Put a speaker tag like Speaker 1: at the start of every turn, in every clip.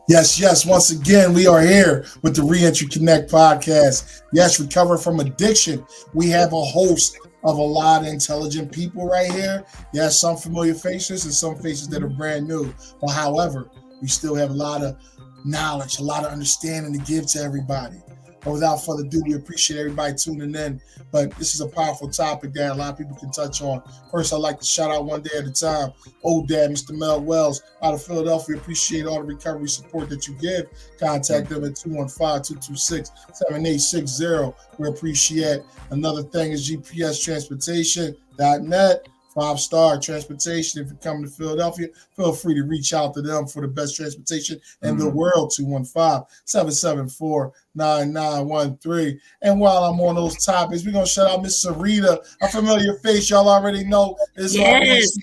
Speaker 1: Yes, yes. Once again, we are here with the Reentry Connect podcast. Yes, recover from addiction. We have a host of a lot of intelligent people right here. Yes, some familiar faces and some faces that are brand new. But however, we still have a lot of knowledge, a lot of understanding to give to everybody. But without further ado, we appreciate everybody tuning in. But this is a powerful topic that a lot of people can touch on. First, I'd like to shout out one day at a time. Old Dad, Mr. Mel Wells out of Philadelphia. Appreciate all the recovery support that you give. Contact them at 215-226-7860. We appreciate. Another thing is GPStransportation.net. 5-star transportation. If you're coming to Philadelphia, feel free to reach out to them for the best transportation in the world. 215-774-9913. And while I'm on those topics, we're going to shout out Miss Sarita, a familiar face y'all already know.
Speaker 2: Yes.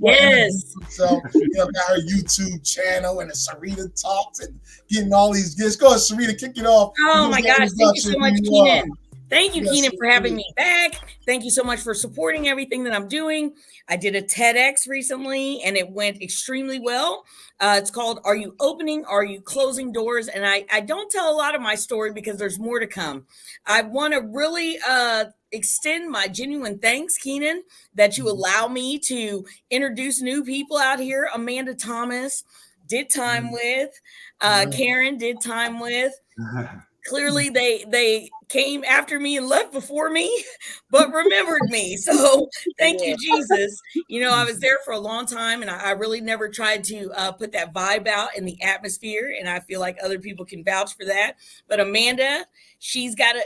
Speaker 1: So, got her YouTube channel and the Sarita Talks and getting all these gifts. Go ahead, Sarita, kick it off.
Speaker 2: Oh my gosh, thank you so much, Keenan. Thank you, Keenan, for having me back. Thank you so much for supporting everything that I'm doing. I did a TEDx recently, and it went extremely well. It's called Are You Opening? Are You Closing Doors? And I don't tell a lot of my story because there's more to come. I want to really extend my genuine thanks, Keenan, that you allow me to introduce new people out here. Amanda Thomas did time with. Karen did time with. Clearly, they came after me and left before me, but remembered me. So thank you, Jesus. I was there for a long time, and I really never tried to put that vibe out in the atmosphere. And I feel like other people can vouch for that. But Amanda, she's got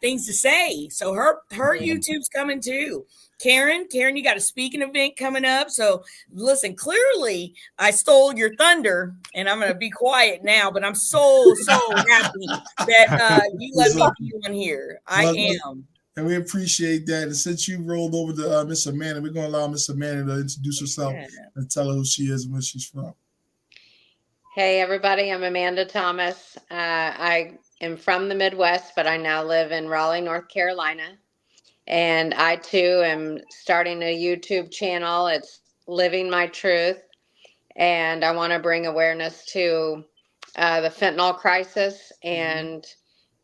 Speaker 2: things to say. So her YouTube's coming too. Karen, you got a speaking event coming up. So listen, clearly I stole your thunder, and I'm going to be quiet now, but I'm so happy that you let me be on here. I am.
Speaker 1: And we appreciate that. And since you rolled over to Miss Amanda, we're going to allow Miss Amanda to introduce herself and tell her who she is and where she's from.
Speaker 3: Hey, everybody. I'm Amanda Thomas. I am from the Midwest, but I now live in Raleigh, North Carolina. And I, too, am starting a YouTube channel. It's Living My Truth. And I want to bring awareness to the fentanyl crisis. And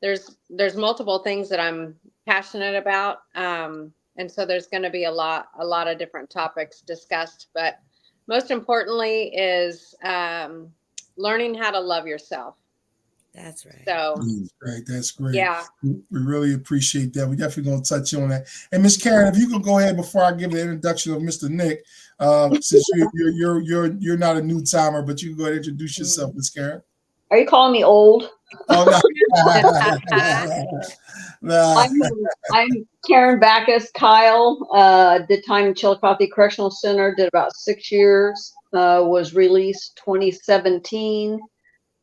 Speaker 3: there's multiple things that I'm passionate about. And so there's going to be a lot of different topics discussed. But most importantly is learning how to love yourself.
Speaker 2: That's right.
Speaker 3: So
Speaker 1: that's great.
Speaker 3: Yeah,
Speaker 1: we really appreciate that. We definitely gonna touch on that. And Miss Karen, if you could go ahead before I give the introduction of Mr. Nick, since you're not a new timer, but you can go ahead and introduce yourself, Miss Karen.
Speaker 4: Are you calling me old?
Speaker 1: Oh no.
Speaker 4: I'm Karen Backus. Kyle did time in Chillicothe Correctional Center. Did about 6 years. Was released 2017.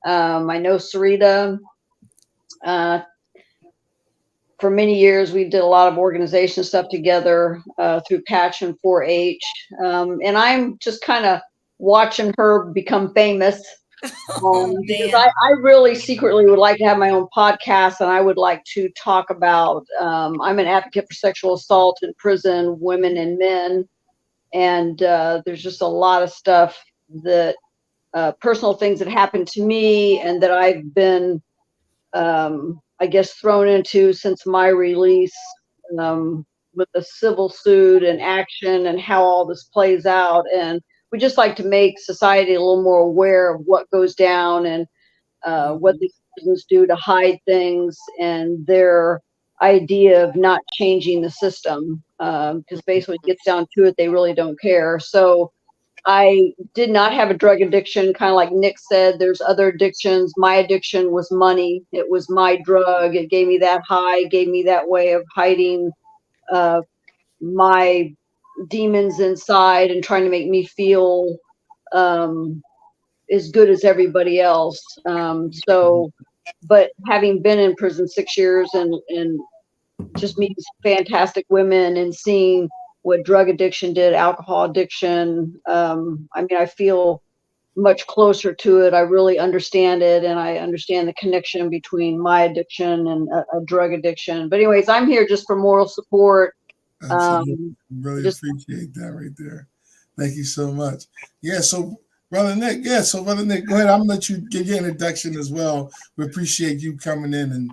Speaker 4: I know Sarita. For many years, we did a lot of organization stuff together through Patch and 4-H. And I'm just kind of watching her become famous. Because I really secretly would like to have my own podcast, and I would like to talk about, I'm an advocate for sexual assault in prison, women and men. And there's just a lot of stuff that personal things that happened to me and that I've been, I guess, thrown into since my release with the civil suit and action and how all this plays out. And we just like to make society a little more aware of what goes down and what these prisons do to hide things and their idea of not changing the system. Because basically it gets down to it, they really don't care. So I did not have a drug addiction, kind of like Nick said. There's other addictions. My addiction was money. It was my drug. It gave me that high, gave me that way of hiding my demons inside and trying to make me feel as good as everybody else. But having been in prison 6 years and just meeting fantastic women and seeing what drug addiction did, alcohol addiction. I feel much closer to it. I really understand it, and I understand the connection between my addiction and a drug addiction. But anyways, I'm here just for moral support.
Speaker 1: Really appreciate that right there. Thank you so much. Yeah, so Brother Nick, yeah. So, Brother Nick, go ahead. I'm gonna let you give your introduction as well. We appreciate you coming in and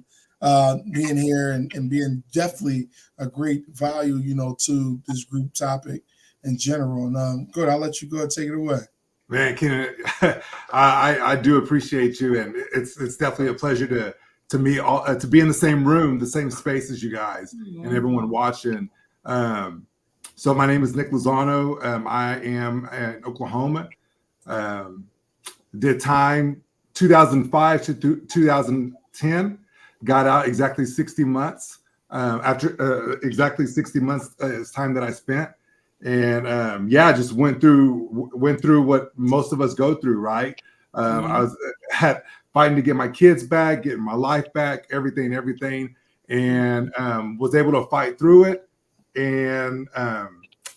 Speaker 1: being here and being definitely a great value, to this group topic in general. And good, I'll let you go and take it away.
Speaker 5: Man, Kenan, I do appreciate you, and it's definitely a pleasure to meet all to be in the same room, the same space as you guys and everyone watching. So my name is Nick Lozano. I am in Oklahoma. Did time 2005 to 2010. Got out exactly 60 months. After exactly 60 months is time that I spent. And just went through what most of us go through, right? I was fighting to get my kids back, getting my life back, everything, and was able to fight through it and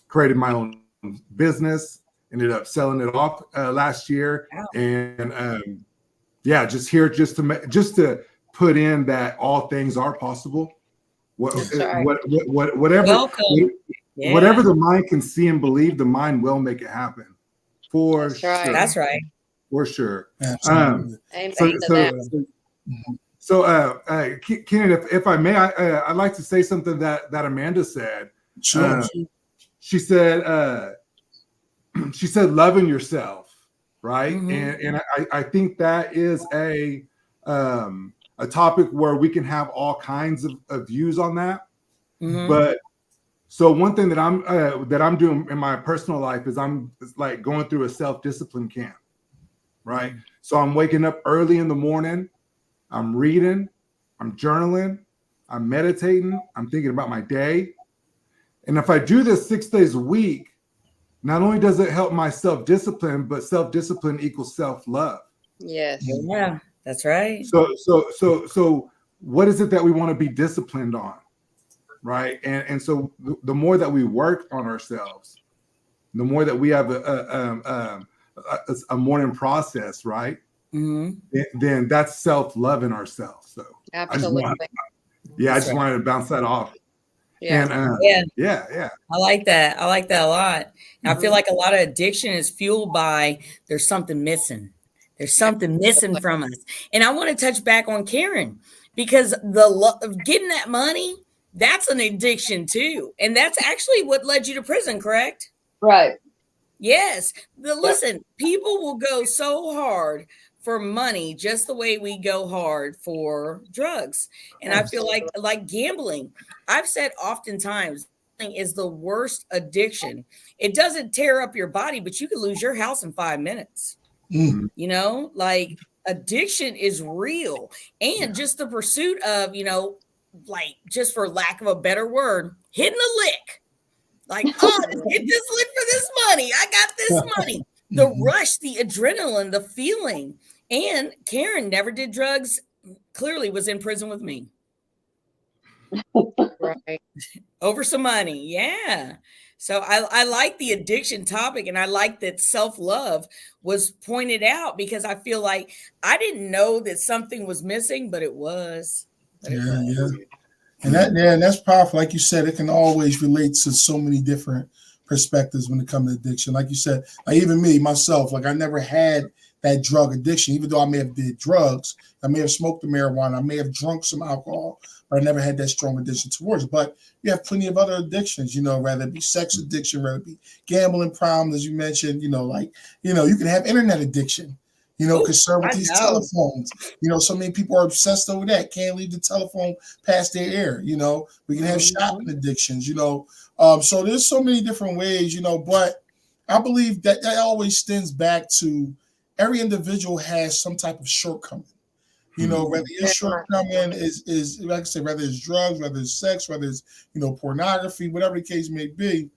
Speaker 5: created my own business. Ended up selling it off last year, and just here just to put in that all things are possible. Whatever.
Speaker 2: Yeah.
Speaker 5: Whatever the mind can see and believe, the mind will make it happen. For
Speaker 3: That's
Speaker 5: sure.
Speaker 3: right.
Speaker 2: That's right.
Speaker 5: For sure.
Speaker 1: Absolutely.
Speaker 5: Kenan, if I may, I'd like to say something that Amanda said.
Speaker 1: Sure.
Speaker 5: She said loving yourself, right? And I think that is a topic where we can have all kinds of views on that. But so one thing that I'm doing in my personal life is I'm like going through a self-discipline camp, right? So I'm waking up early in the morning, I'm reading, I'm journaling, I'm meditating, I'm thinking about my day. And if I do this 6 days a week, not only does it help my self-discipline, but self-discipline equals self-love.
Speaker 3: Yes.
Speaker 2: Yeah, that's right.
Speaker 5: So what is it that we want to be disciplined on? Right. And so the more that we work on ourselves, the more that we have a morning process, right? Then that's self-love in ourselves. So
Speaker 3: Absolutely.
Speaker 5: I just wanted to bounce that off.
Speaker 3: Yeah.
Speaker 5: And yeah.
Speaker 2: I like that. I like that a lot. And I feel like a lot of addiction is fueled by there's something missing. There's something missing from us. And I want to touch back on Karen because the getting that money, that's an addiction too. And that's actually what led you to prison, correct?
Speaker 4: Right.
Speaker 2: Yes. Listen, people will go so hard for money just the way we go hard for drugs. And I feel like gambling. I've said oftentimes gambling is the worst addiction. It doesn't tear up your body, but you can lose your house in 5 minutes. Like addiction is real. And just the pursuit of, like just for lack of a better word, hitting a lick. Like, oh, hit this lick for this money. I got this money. The rush, the adrenaline, the feeling. And Karen never did drugs. Clearly was in prison with me.
Speaker 3: Right.
Speaker 2: Over some money. Yeah. So I like the addiction topic, and I like that self-love was pointed out because I feel like I didn't know that something was missing, but it was.
Speaker 1: Yeah. And that's powerful. Like you said, it can always relate to so many different perspectives when it comes to addiction. Like you said, like even me, myself, like I never had that drug addiction, even though I may have did drugs, I may have smoked the marijuana, I may have drunk some alcohol, but I never had that strong addiction towards it. But you have plenty of other addictions, whether it be sex addiction, whether it be gambling problems, as you mentioned, you can have internet addiction. Concerned with these telephones. So many people are obsessed over that. Can't leave the telephone past their ear. We can have shopping addictions. So there's so many different ways. But I believe that always stems back to every individual has some type of shortcoming. Whether your shortcoming is like I said, whether it's drugs, whether it's sex, whether it's pornography, whatever the case may be,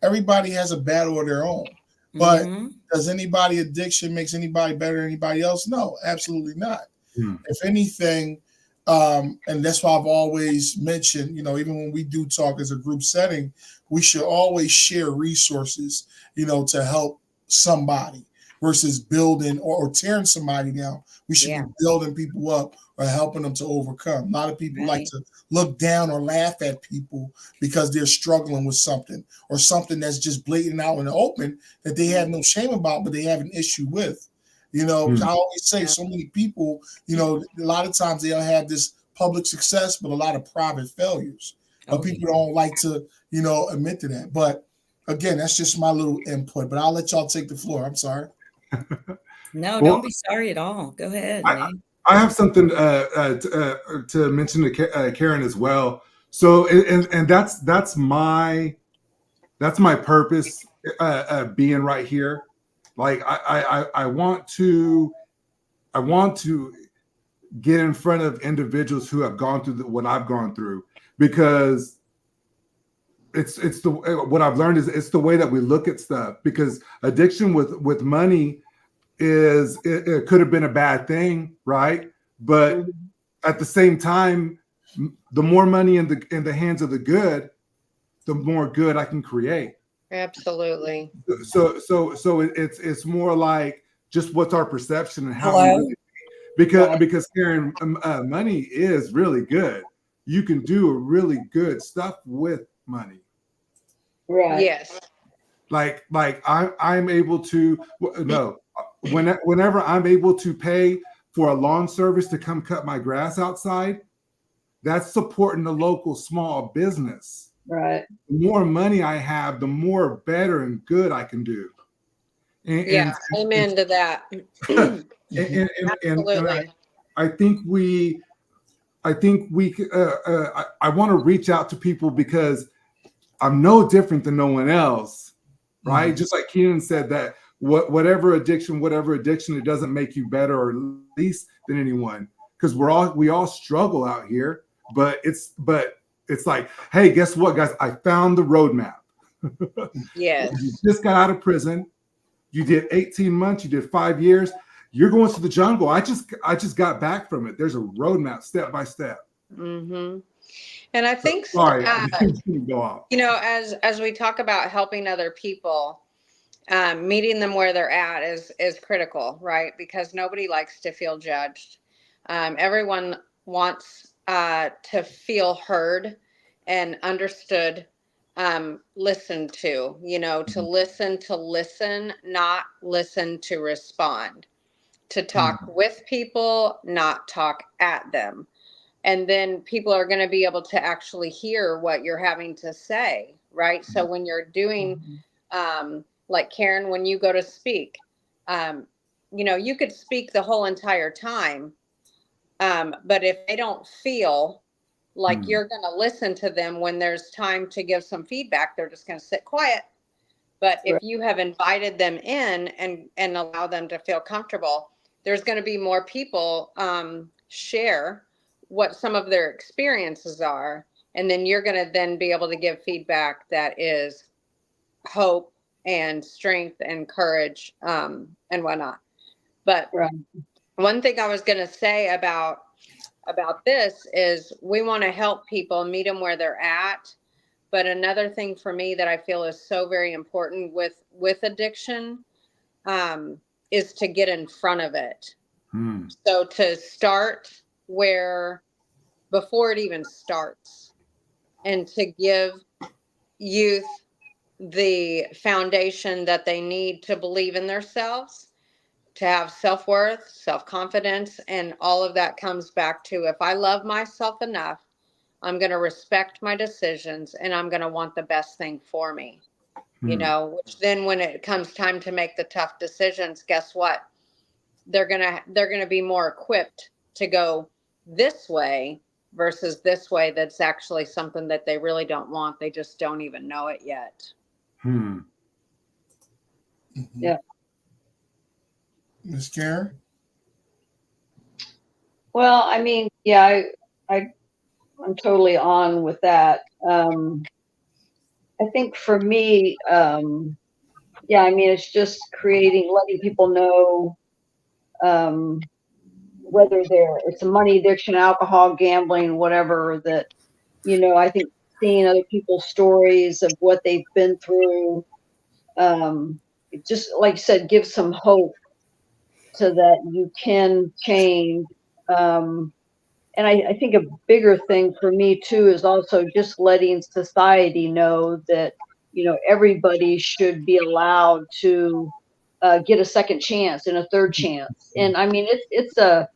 Speaker 1: everybody has a battle of their own. But does anybody addiction makes anybody better than anybody else? No, absolutely not. If anything, and that's why I've always mentioned, even when we do talk as a group setting, we should always share resources, to help somebody, versus building or tearing somebody down. We should
Speaker 2: Yeah.
Speaker 1: be building people up or helping them to overcome. A lot of people like
Speaker 2: Right.
Speaker 1: to look down or laugh at people because they're struggling with something or something that's just blatant out in the open that they have no shame about, but they have an issue with. You know,
Speaker 5: Mm.
Speaker 1: I always say so many people, you know, a lot of times they'll have this public success, but a lot of private failures. But
Speaker 2: Oh,
Speaker 1: people don't like to, you know, admit to that. But again, that's just my little input. But I'll let y'all take the floor. I'm sorry.
Speaker 2: no,
Speaker 5: Well,
Speaker 2: don't be sorry at all. Go ahead,
Speaker 5: I,
Speaker 2: man.
Speaker 5: I have something to mention to Karen as well. So, and that's my purpose being right here. Like I want to get in front of individuals who have gone through what I've gone through, because it's what I've learned is it's the way that we look at stuff. Because addiction with money it could have been a bad thing, right? But at the same time, the more money in the hands of the good, the more good I can create.
Speaker 3: Absolutely.
Speaker 5: So it's more like just what's our perception and how
Speaker 2: Hello?
Speaker 5: we, because Karen, money is really good. You can do really good stuff with money.
Speaker 4: Right.
Speaker 3: Yes.
Speaker 5: Like I'm able to whenever I'm able to pay for a lawn service to come cut my grass outside, that's supporting the local small business.
Speaker 4: Right.
Speaker 5: The more money I have, the more better and good I can do.
Speaker 3: Yeah. Amen to that. Absolutely.
Speaker 5: I think we I want to reach out to people because I'm no different than no one else, right? Just like Keenan said, that whatever addiction, it doesn't make you better or least than anyone, because we all struggle out here. But it's like, hey, guess what, guys? I found the roadmap.
Speaker 3: Yes.
Speaker 5: You just got out of prison. You did 18 months. You did 5 years. You're going to the jungle. I just got back from it. There's a roadmap, step by step.
Speaker 3: Mm-hmm. And I think,
Speaker 5: Sorry, I didn't go off.
Speaker 3: you know, as we talk about helping other people, meeting them where they're at is critical, right? Because nobody likes to feel judged. Everyone wants to feel heard and understood, listened to, you know, to listen, not listen to respond, to talk with people, not talk at them. And then people are going to be able to actually hear what you're having to say, right? So when you're doing, like Karen, when you go to speak, you know, you could speak the whole entire time, but if they don't feel like you're going to listen to them when there's time to give some feedback, they're just going to sit quiet. But if you have invited them in and allow them to feel comfortable, there's going to be more people share what some of their experiences are. And then you're going to then be able to give feedback that is hope and strength and courage, and whatnot. But one thing I was going to say about this is we want to help people, meet them where they're at. But another thing for me that I feel is so very important with addiction, is to get in front of it. So to start before it even starts, and to give youth the foundation that they need to believe in themselves, to have self-worth, self-confidence, and all of that comes back to, if I love myself enough, I'm going to respect my decisions, and I'm going to want the best thing for me. You know, which then when it comes time to make the tough decisions, guess what? They're going to be more equipped to go this way versus this way. That's actually something that they really don't want. They just don't even know it yet.
Speaker 4: Yeah.
Speaker 1: Ms. Karen?
Speaker 4: Well, I mean, yeah, I'm totally on with that. I think for me, yeah, I mean, it's just letting people know, whether it's a money addiction, alcohol, gambling, whatever, that, you know, I think seeing other people's stories of what they've been through, just like you said, give some hope so that you can change. And I think a bigger thing for me too is also just letting society know that, you know, everybody should be allowed to get a second chance and a third chance. And I mean, it's a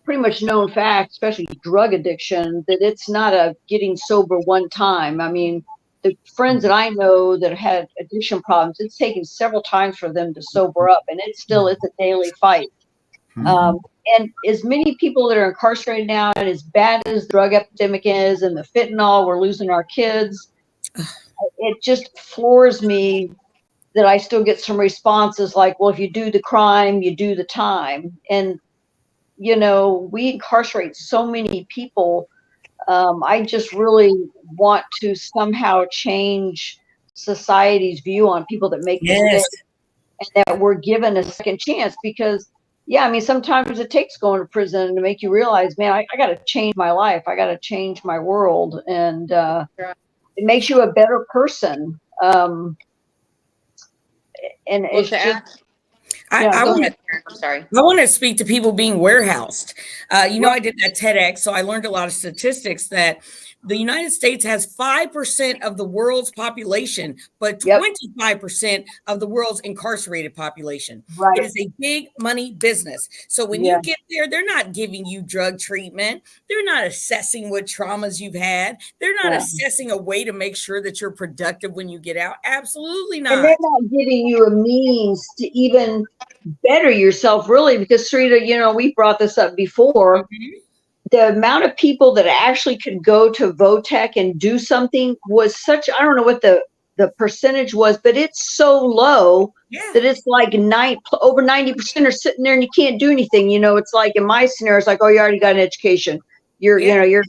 Speaker 4: pretty much known fact, especially drug addiction, that it's not a getting sober one time. I mean, the friends that I know that had addiction problems, it's taken several times for them to sober up, and it's a daily fight. And as many people that are incarcerated now, and as bad as the drug epidemic is, and the fentanyl, we're losing our kids. It just floors me that I still get some responses like, well, if you do the crime, you do the time. And, you know, we incarcerate so many people. I just really want to somehow change society's view on people that make mistakes, and that we're given a second chance. Because, yeah, I mean, sometimes it takes going to prison to make you realize, man, I got to change my life. I got to change my world. And it makes you a better person. And it's just,
Speaker 2: I want to speak to people being warehoused. You know, I did that TEDx, so I learned a lot of statistics that the United States has 5% of the world's population, but 25% of the world's incarcerated population.
Speaker 4: Right.
Speaker 2: It is a big money business. So when you get there, they're not giving you drug treatment. They're not assessing what traumas you've had. They're not assessing a way to make sure that you're productive when you get out. Absolutely not.
Speaker 4: And they're not giving you a means to even better yourself, really, because Sarita, you know, we brought this up before. The amount of people that actually could go to Votech and do something was such, I don't know what the percentage was, but it's so low that it's like over 90% are sitting there and you can't do anything. You know, it's like in my scenario, it's like, oh, you already got an education. You know, you're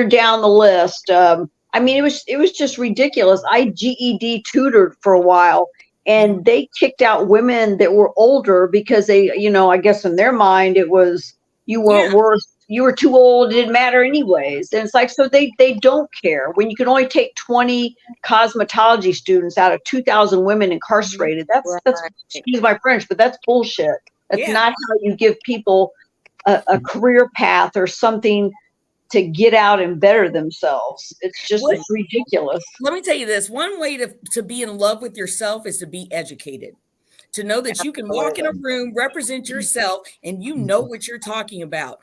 Speaker 4: down the list. I mean, it was just ridiculous. I GED tutored for a while, and they kicked out women that were older because they, you know, I guess in their mind it was, you weren't worth, you were too old, it didn't matter anyways. And it's like, so they don't care when you can only take 20 cosmetology students out of 2,000 women incarcerated. That's excuse my French, but that's bullshit. That's not how you give people a career path or something to get out and better themselves. It's just ridiculous.
Speaker 2: Let me tell you this. One way to be in love with yourself is to be educated. To know that you can walk in a room, represent yourself, and you know what you're talking about.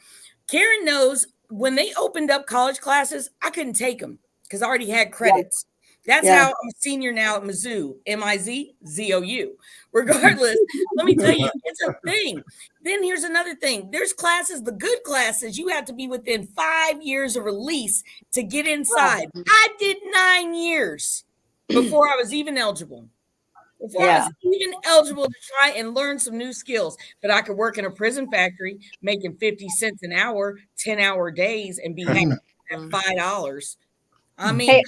Speaker 2: Karen knows when they opened up college classes, I couldn't take them because I already had credits. That's how I'm a senior now at Mizzou, M-I-Z-Z-O-U. Regardless, let me tell you, it's a thing. Then here's another thing. There's classes, the good classes, you have to be within 5 years of release to get inside. I did 9 years before I was even eligible. Before I was even eligible to try and learn some new skills, but I could work in a prison factory making 50 cents an hour, 10-hour days, and be happy at $5. I mean,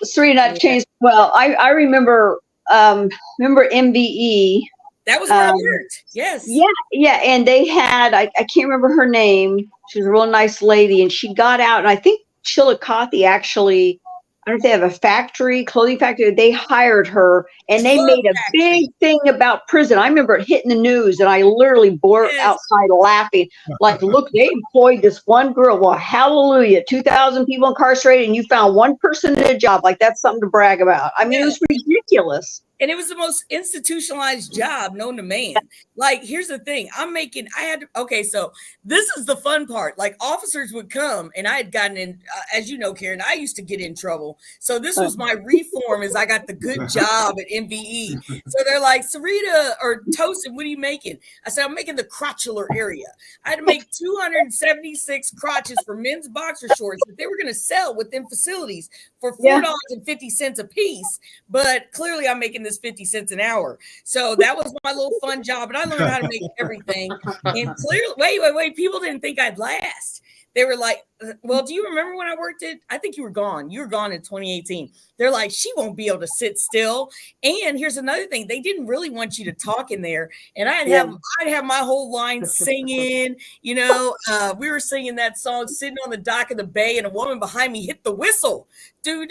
Speaker 4: Sarita, I've changed. Well, I remember MBE.
Speaker 2: That was where I worked. Yes.
Speaker 4: Yeah. And they had, I can't remember her name. She was a real nice lady, and she got out, and I think Chillicothe actually, I don't know if they have a factory, clothing factory. They hired her, and they made a big thing about prison. I remember it hitting the news, and I literally bore outside laughing. Like, look, they employed this one girl. Well, hallelujah, 2,000 people incarcerated, and you found one person in a job. Like, that's something to brag about. I mean, it was ridiculous.
Speaker 2: And it was the most institutionalized job known to man. Like, here's the thing. So this is the fun part. Like, officers would come, and I had gotten in, as you know, Karen, I used to get in trouble. So this was my reform as I got the good job at MBE. So they're like, Sarita or Tosin, what are you making? I said, I'm making the crotchular area. I had to make 276 crotches for men's boxer shorts that they were going to sell within facilities for $4.50 a piece. But clearly I'm making this 50 cents an hour. So that was my little fun job. And I learned how to make everything. And clearly, wait, people didn't think I'd last. They were like, well, do you remember when I worked it? I think you were gone. You were gone in 2018. They're like, she won't be able to sit still. And here's another thing. They didn't really want you to talk in there. And I'd have my whole line singing, you know, we were singing that song sitting on the dock of the bay and a woman behind me hit the whistle. Do,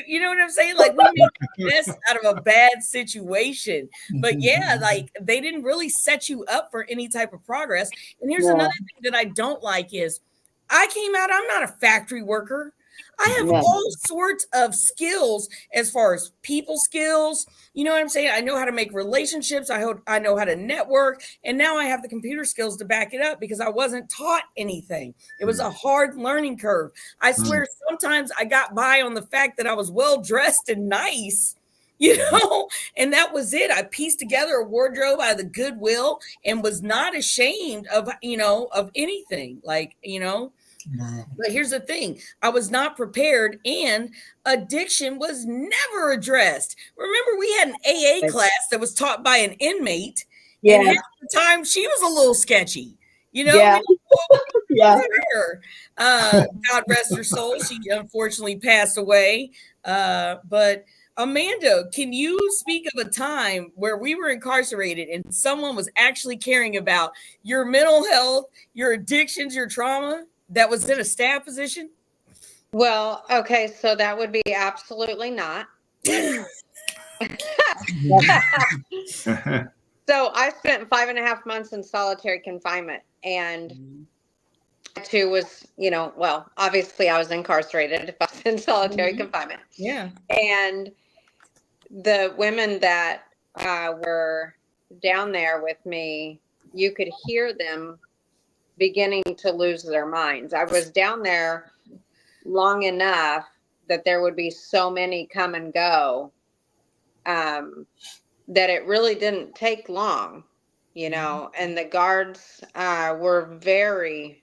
Speaker 2: you know what I'm saying? Like we made the best out of a bad situation. But yeah, like they didn't really set you up for any type of progress. And here's another thing that I don't like is I came out, I'm not a factory worker. I have all sorts of skills as far as people skills. You know what I'm saying? I know how to make relationships. I know how to network. And now I have the computer skills to back it up because I wasn't taught anything. It was a hard learning curve. I swear sometimes I got by on the fact that I was well dressed and nice, you know, and that was it. I pieced together a wardrobe out of the goodwill and was not ashamed of, you know, of anything like, you know. But here's the thing. I was not prepared and addiction was never addressed. Remember, we had an AA class that was taught by an inmate.
Speaker 4: Yeah.
Speaker 2: And half the time she was a little sketchy. You know, God rest her soul. She unfortunately passed away. But Amanda, can you speak of a time where we were incarcerated and someone was actually caring about your mental health, your addictions, your trauma? That was in a staff position?
Speaker 3: Well, okay, so that would be absolutely not. So I spent 5.5 months in solitary confinement, and too was, you know, well, obviously I was incarcerated if I was in solitary confinement.
Speaker 2: Yeah.
Speaker 3: And the women that were down there with me, you could hear them beginning to lose their minds. I was down there long enough that there would be so many come and go that it really didn't take long, you know, and the guards were they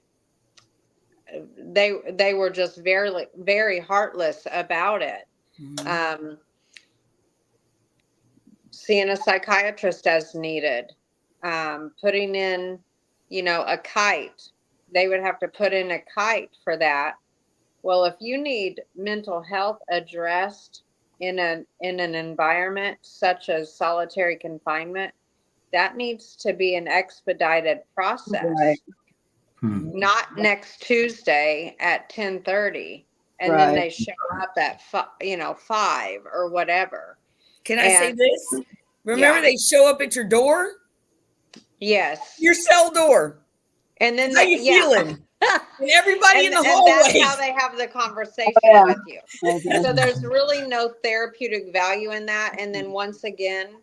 Speaker 3: were just very, very heartless about it. Seeing a psychiatrist as needed, putting in, you know, a kite. They would have to put in a kite for that. Well, if you need mental health addressed in an environment such as solitary confinement, that needs to be an expedited process. Right. Not next Tuesday at 10:30, and then they show up at 5 or whatever.
Speaker 2: Can I say this? Remember, they show up at your door.
Speaker 3: Yes.
Speaker 2: Your cell door.
Speaker 3: And then
Speaker 2: how you feeling? And everybody in the hallway.
Speaker 3: And that's how they have the conversation with you. So there's really no therapeutic value in that. And then once again,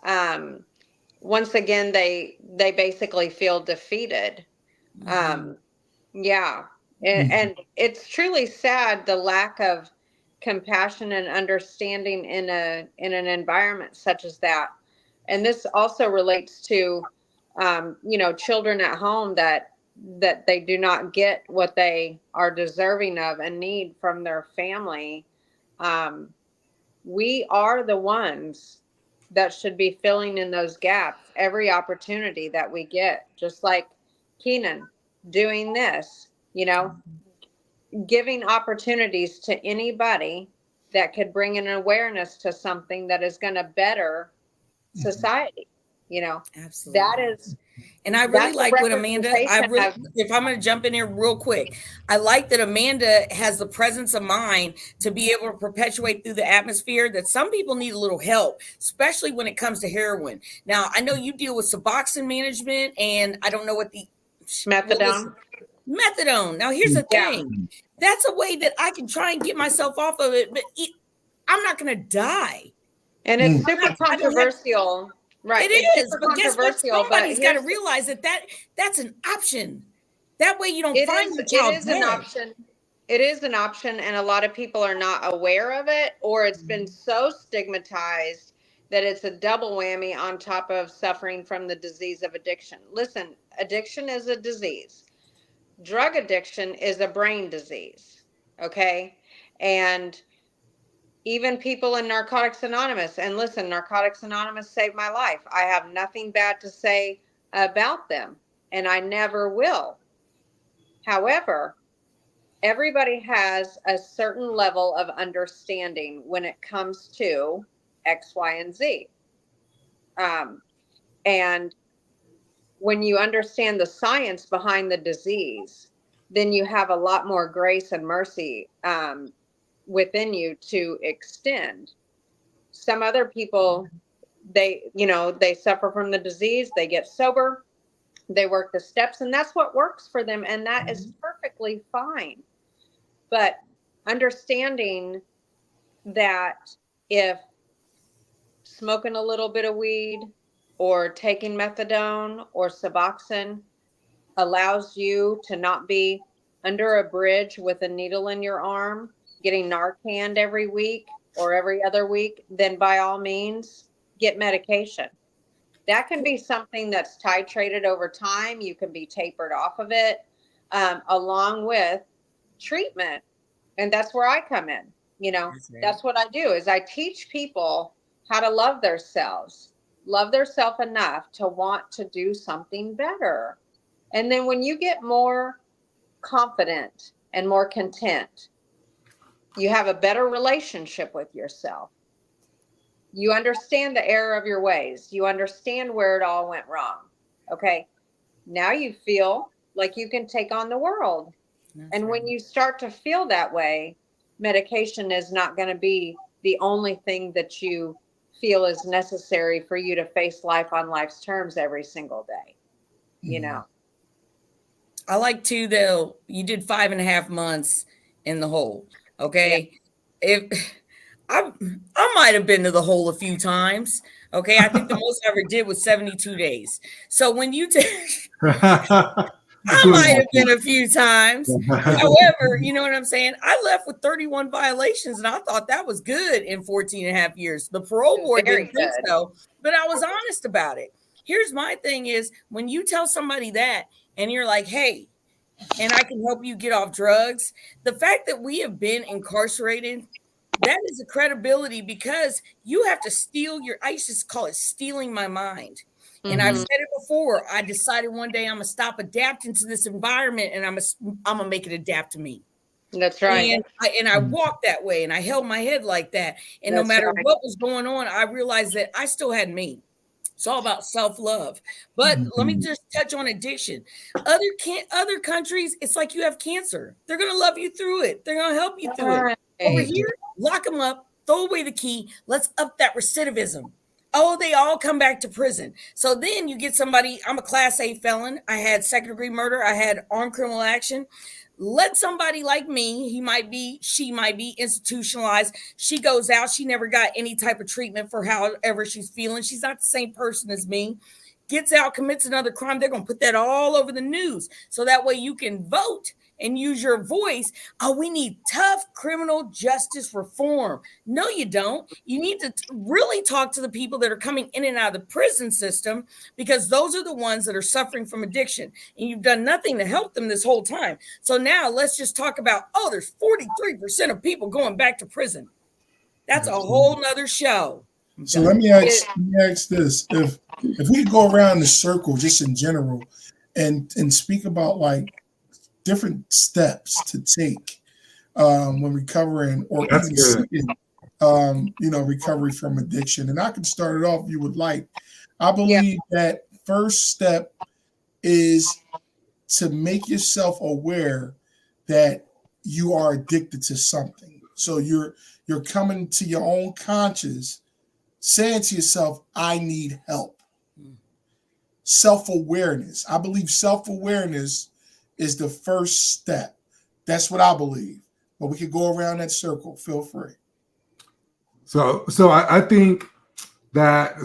Speaker 3: they basically feel defeated. And it's truly sad, the lack of compassion and understanding in an environment such as that. And this also relates to you know, children at home that they do not get what they are deserving of and need from their family. We are the ones that should be filling in those gaps every opportunity that we get, just like Keenan doing this, you know, giving opportunities to anybody that could bring an awareness to something that is going to better society. You know, absolutely. That is,
Speaker 2: and I really like what Amanda, if I'm going to jump in here real quick, I like that Amanda has the presence of mind to be able to perpetuate through the atmosphere that some people need a little help, especially when it comes to heroin. Now, I know you deal with Suboxone management, and I don't know what the
Speaker 3: methadone.
Speaker 2: Now, here's the thing. That's a way that I can try and get myself off of it, but I'm not going to die.
Speaker 3: And it's super controversial. Right.
Speaker 2: It is, but guess what? Somebody's got to realize that's an option. That way you don't find your child dead.
Speaker 3: It is an option, and a lot of people are not aware of it, or it's been so stigmatized that it's a double whammy on top of suffering from the disease of addiction. Listen, addiction is a disease. Drug addiction is a brain disease. Okay? And even people in Narcotics Anonymous, and listen, Narcotics Anonymous saved my life. I have nothing bad to say about them, and I never will. However, everybody has a certain level of understanding when it comes to X, Y, and Z. And when you understand the science behind the disease, then you have a lot more grace and mercy within you to extend. Some other people, they suffer from the disease, they get sober, they work the steps, and that's what works for them, and that is perfectly fine. But understanding that if smoking a little bit of weed or taking methadone or Suboxone allows you to not be under a bridge with a needle in your arm, getting Narcan every week or every other week, then by all means, get medication. That can be something that's titrated over time. You can be tapered off of it, along with treatment. And that's where I come in. That's what I do, is I teach people how to love themselves enough to want to do something better. And then when you get more confident and more content, you have a better relationship with yourself. You understand the error of your ways. You understand where it all went wrong. Okay. Now you feel like you can take on the world. And when you start to feel that way, medication is not going to be the only thing that you feel is necessary for you to face life on life's terms every single day.
Speaker 2: I like to, though, you did 5.5 months in the hole. Okay. Yeah. If I might have been to the hole a few times. Okay. I think the most I ever did was 72 days. So when you I might have been a few times. However, you know what I'm saying? I left with 31 violations, and I thought that was good in 14.5 years. The parole board didn't think so, but I was honest about it. Here's my thing is, when you tell somebody that and you're like, hey, and I can help you get off drugs, the fact that we have been incarcerated, that is a credibility, because you have to steal I used to call it stealing my mind. And I've said it before. I decided one day I'm going to stop adapting to this environment, and I'm going to make it adapt to me.
Speaker 3: That's right.
Speaker 2: And I walked that way, and I held my head like that. And no matter what was going on, I realized that I still had me. It's all about self-love. But let me just touch on addiction. Other countries, it's like you have cancer. They're going to love you through it. They're going to help you through it. Over here, lock them up, throw away the key. Let's up that recidivism. Oh, they all come back to prison. So then you get somebody, I'm a class A felon. I had second-degree murder. I had armed criminal action. Let somebody like me, she might be institutionalized. She goes out. She never got any type of treatment for however she's feeling. She's not the same person as me. Gets out, commits another crime. They're going to put that all over the news. So that way you can vote and use your voice. Oh, we need tough criminal justice reform. No, you don't. You need to really talk to the people that are coming in and out of the prison system, because those are the ones that are suffering from addiction. And you've done nothing to help them this whole time. So now let's just talk about, there's 43% of people going back to prison. That's a whole nother show.
Speaker 1: So let me ask this. If we could go around the circle just in general and speak about like different steps to take when recovering, or even seeking, recovery from addiction. And I can start it off if you would like. I believe that first step is to make yourself aware that you are addicted to something. So you're coming to your own conscious, saying to yourself, I need help. Self-awareness. I believe self-awareness is the first step. That's what I believe. But we could go around that circle. Feel free.
Speaker 5: So I think that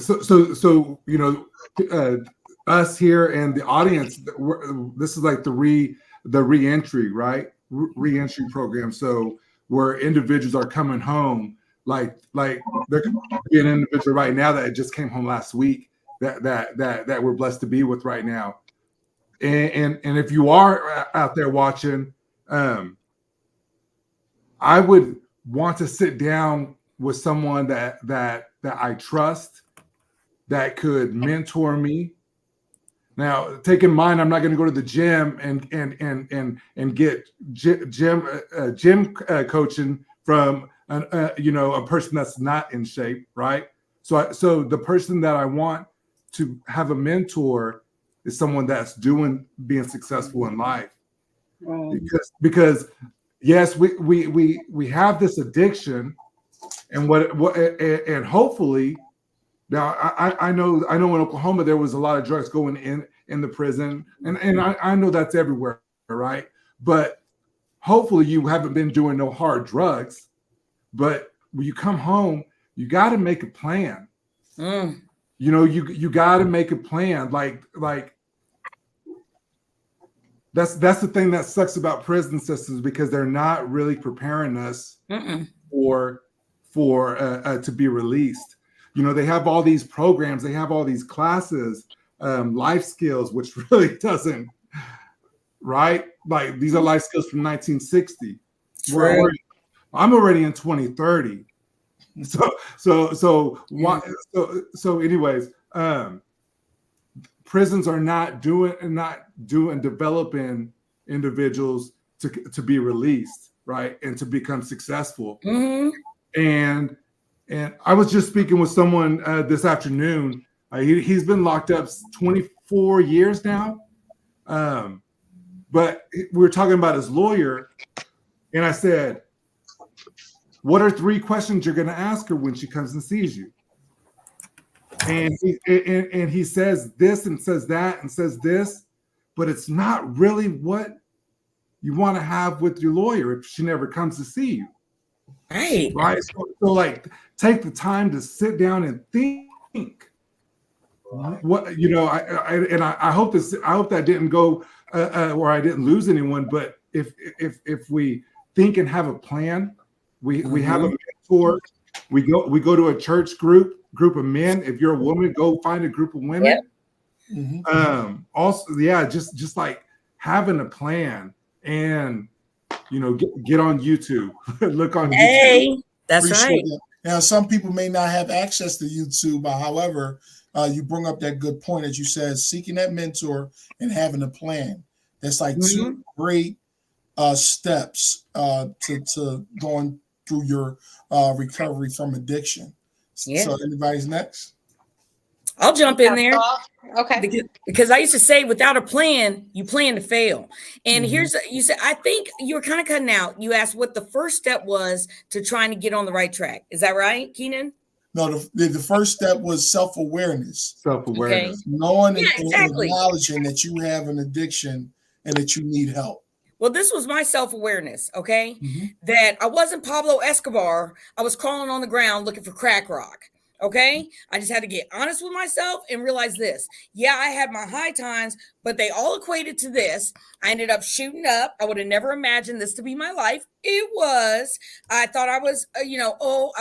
Speaker 5: us here and the audience, this is like the re-entry, right? Re-entry program. So where individuals are coming home, like there could be an individual right now that just came home last week that we're blessed to be with right now. And if you are out there watching, I would want to sit down with someone that I trust, that could mentor me, Now, take in mind, I'm not going to go to the gym and get gym coaching from a person that's not in shape, right? So the person that I want to have a mentor is someone that's being successful in life. Because yes, we have this addiction, and hopefully. Now, I know in Oklahoma there was a lot of drugs going in the prison, and I know that's everywhere, right? But hopefully you haven't been doing no hard drugs. But when you come home, you got to make a plan. You got to make a plan. Like that's the thing that sucks about prison systems, because they're not really preparing us for to be released. They have all these programs, they have all these classes, life skills, which really doesn't, right? Like, these are life skills from 1960. I'm already in 2030. So anyways, prisons are not developing individuals to be released, right? And to become successful. And I was just speaking with someone this afternoon. He's been locked up 24 years now. But we were talking about his lawyer. And I said, what are 3 questions you're going to ask her when she comes and sees you? And he says this and says that and says this. But it's not really what you want to have with your lawyer if she never comes to see you. Right. So like, take the time to sit down and think. What I hope that didn't go or I didn't lose anyone. But if we think and have a plan, we have a mentor. We go to a church group of men. If you're a woman, go find a group of women. Also, just like having a plan, and get on YouTube. Look on YouTube.
Speaker 2: Hey, that's right.
Speaker 1: That. Now, some people may not have access to YouTube, but however, you bring up that good point, as you said, seeking that mentor and having a plan. That's like 2 great steps to going through your recovery from addiction. So anybody's next?
Speaker 2: I'll jump in there.
Speaker 3: Okay.
Speaker 2: Because I used to say, without a plan, you plan to fail. And you said, I think you were kind of cutting out. You asked what the first step was to trying to get on the right track. Is that right, Keenan?
Speaker 1: No, the first step was self-awareness.
Speaker 5: Self-awareness.
Speaker 2: Okay.
Speaker 1: Knowing and acknowledging that you have an addiction and that you need help.
Speaker 2: Well, this was my self-awareness, okay? That I wasn't Pablo Escobar. I was crawling on the ground looking for crack rock. Okay. I just had to get honest with myself and realize this. Yeah, I had my high times, but they all equated to this. I ended up shooting up. I would have never imagined this to be my life. It was. I thought I was, I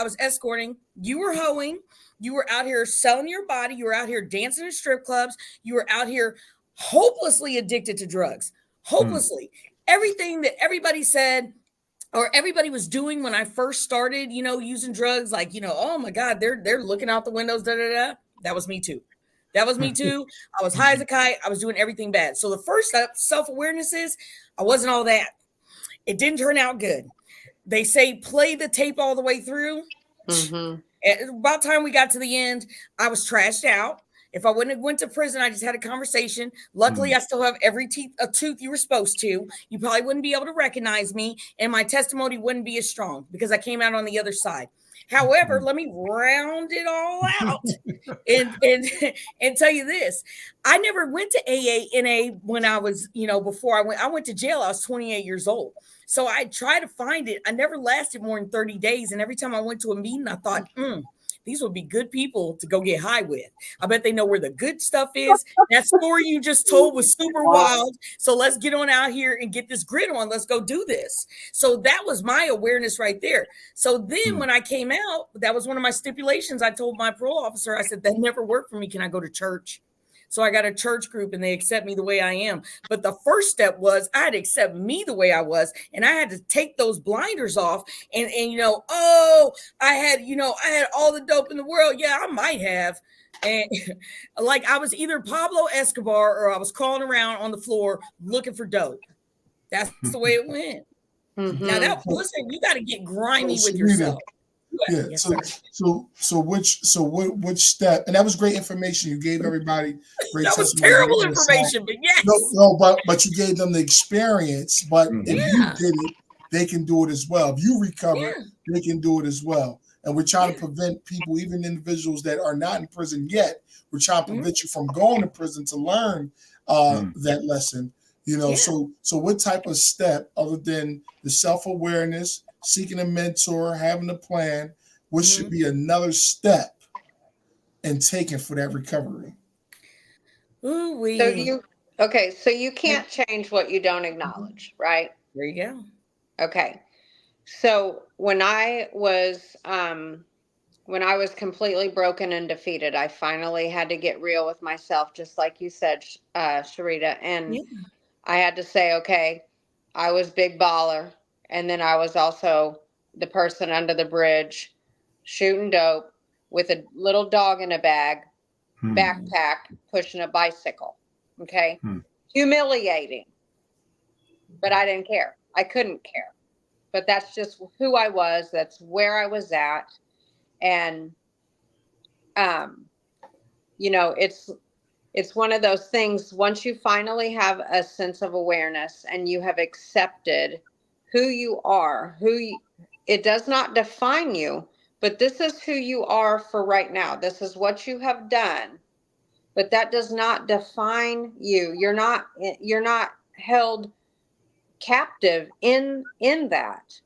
Speaker 2: was escorting. You were hoeing. You were out here selling your body. You were out here dancing in strip clubs. You were out here hopelessly addicted to drugs. Hopelessly. Everything that everybody said, or everybody was doing when I first started, using drugs, like, oh my God, they're looking out the windows, That was me too. I was high as a kite. I was doing everything bad. So the first step, self-awareness, is I wasn't all that. It didn't turn out good. They say, play the tape all the way through. About time we got to the end, I was trashed out. If I wouldn't have went to prison, I just had a conversation. Luckily, I still have every tooth you were supposed to. You probably wouldn't be able to recognize me, and my testimony wouldn't be as strong because I came out on the other side. However, let me round it all out and tell you this. I never went to AA, when I was, before I went to jail. I was 28 years old. So I tried to find it. I never lasted more than 30 days. And every time I went to a meeting, I thought, these would be good people to go get high with. I bet they know where the good stuff is. That story you just told was super wild. So let's get on out here and get this grit on. Let's go do this. So that was my awareness right there. So then when I came out, that was one of my stipulations. I told my parole officer, I said, that never worked for me. Can I go to church? So I got a church group and they accept me the way I am. But the first step was I had to accept me the way I was. And I had to take those blinders off and I had all the dope in the world. Yeah, I might have. And like I was either Pablo Escobar or I was crawling around on the floor looking for dope. That's the way it went. Now that listen, you got to get grimy with yourself.
Speaker 1: Yeah.
Speaker 2: Yes,
Speaker 1: Which step? And that was great information you gave everybody. Great
Speaker 2: that was
Speaker 1: testimony.
Speaker 2: terrible information, but yes.
Speaker 1: No, but you gave them the experience. But if you did it, they can do it as well. If you recover, they can do it as well. And we're trying to prevent people, even individuals that are not in prison yet. We're trying to prevent you from going to prison to learn that lesson. You know, so what type of step other than the self-awareness, seeking a mentor, having a plan, what should be another step in taking for that recovery?
Speaker 3: So you can't change what you don't acknowledge, right?
Speaker 2: There you go.
Speaker 3: Okay. So when I was completely broken and defeated, I finally had to get real with myself, just like you said, Sharita. And I had to say, okay, I was big baller. And then I was also the person under the bridge shooting dope with a little dog in a bag, backpack, pushing a bicycle. Okay. Humiliating. But I didn't care. I couldn't care. But that's just who I was. That's where I was at. And, you know, it's one of those things, once you finally have a sense of awareness and you have accepted who you are, it does not define you, but this is who you are for right now. This is what you have done, but that does not define you. You're not held captive in that.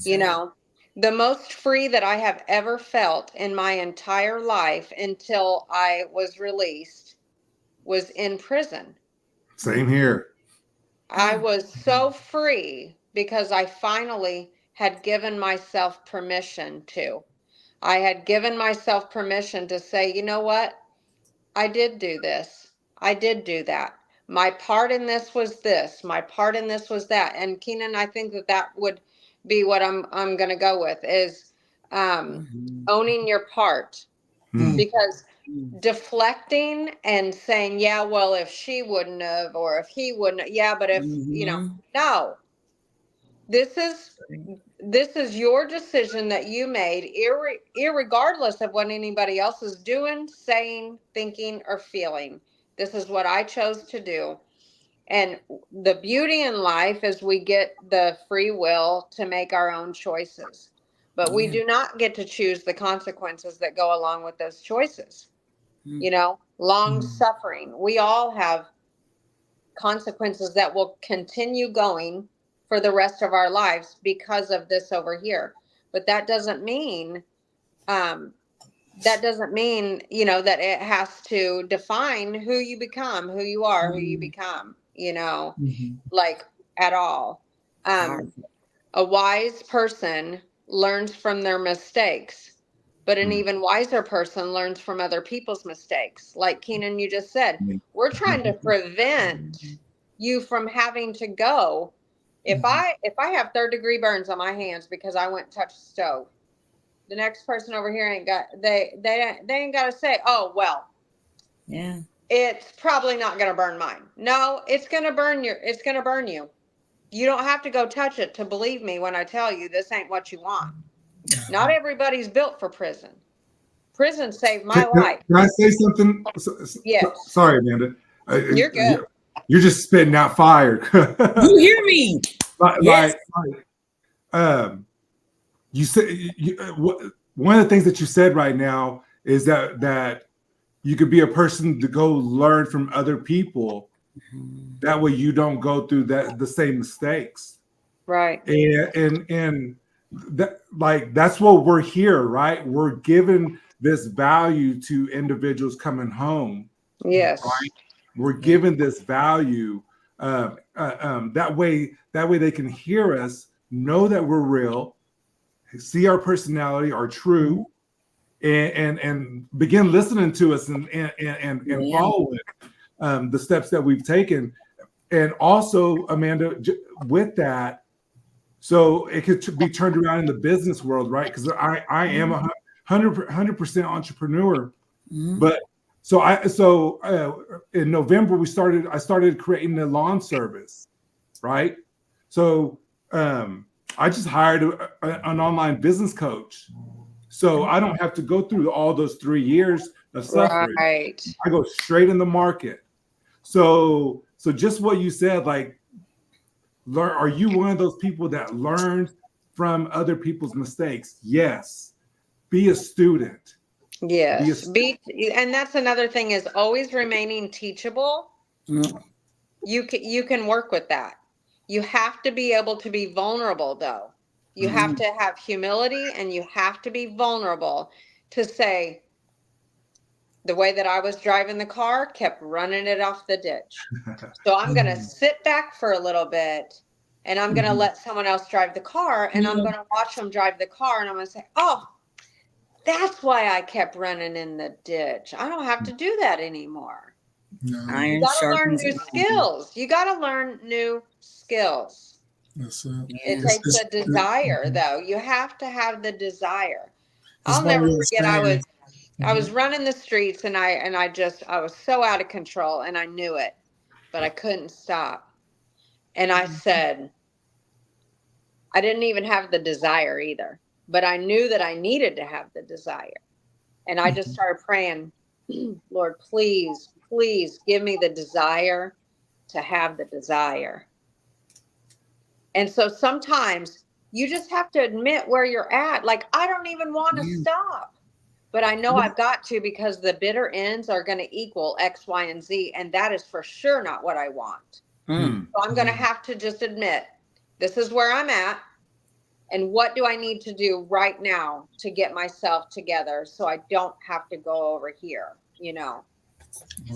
Speaker 3: You know, the most free that I have ever felt in my entire life until I was released was in prison.
Speaker 5: Same here.
Speaker 3: I was so free because I finally had given myself permission to. I had given myself permission to say, you know what? I did do this. I did do that. My part in this was this. My part in this was that. And Keenan, I think that would be what I'm going to go with is owning your part. Because deflecting and saying, yeah, well, if she wouldn't have, or if he wouldn't, but if, you know, no, this is your decision that you made, irregardless of what anybody else is doing, saying, thinking, or feeling. This is what I chose to do. And the beauty in life is we get the free will to make our own choices, but we do not get to choose the consequences that go along with those choices. You know, long suffering. We all have consequences that will continue going for the rest of our lives because of this over here. But that doesn't mean, you know, that it has to define who you become, who you are, who you become, you know, like at all. A wise person learns from their mistakes, but an even wiser person learns from other people's mistakes. Like Keenan, you just said, we're trying to prevent you from having to go. If I have third-degree burns on my hands because I went and touched the stove, the next person over here ain't got they ain't got to say, oh well, it's probably not going to burn mine. No, it's going to burn you. It's going to burn you. You don't have to go touch it to believe me when I tell you this ain't what you want. Not everybody's built for prison. Prison saved my life.
Speaker 5: Can I say something?
Speaker 3: Yes.
Speaker 5: Sorry, Amanda.
Speaker 3: You're good.
Speaker 5: You're just spitting out fire.
Speaker 2: You hear me?
Speaker 5: You said one of the things that you said right now is that you could be a person to go learn from other people. That way you don't go through the same mistakes.
Speaker 3: Right.
Speaker 5: And that, like, that's what we're here, right? We're giving this value to individuals coming home.
Speaker 3: Yes.
Speaker 5: Right? We're giving this value that way they can hear us, know that we're real, see our personality, our true, and begin listening to us and following the steps that we've taken. And also, Amanda, with that, so it could be turned around in the business world, right? Because I am 100% entrepreneur, but in November I started creating the lawn service, right? So I just hired an online business coach, so I don't have to go through all those 3 years of suffering.
Speaker 3: Right.
Speaker 5: I go straight in the market. So just what you said, like, are you one of those people that learned from other people's mistakes? Yes. Be a student.
Speaker 3: Yes. And that's another thing, is always remaining teachable.
Speaker 2: Mm.
Speaker 3: You can work with that. You have to be able to be vulnerable, though. You have to have humility, and you have to be vulnerable to say, the way that I was driving the car, kept running it off the ditch. So I'm going to sit back for a little bit, and I'm going to let someone else drive the car, and I'm going to watch them drive the car, and I'm going to say, oh, that's why I kept running in the ditch. I don't have to do that anymore.
Speaker 1: No,
Speaker 3: You got to learn new skills. You got to learn new skills.
Speaker 1: that's
Speaker 3: It takes a desire, though. You have to have the desire. I'll
Speaker 1: my
Speaker 3: never
Speaker 1: real
Speaker 3: forget.
Speaker 1: saying.
Speaker 3: I was running the streets, and I was so out of control, and I knew it, but I couldn't stop. And I said, I didn't even have the desire either, but I knew that I needed to have the desire. And I just started praying, Lord, please, please give me the desire to have the desire. And so sometimes you just have to admit where you're at. Like, I don't even want to stop, but I know I've got to, because the bitter ends are going to equal X, Y, and Z. And that is for sure not what I want. So I'm going to have to just admit, this is where I'm at. And what do I need to do right now to get myself together so I don't have to go over here, you know?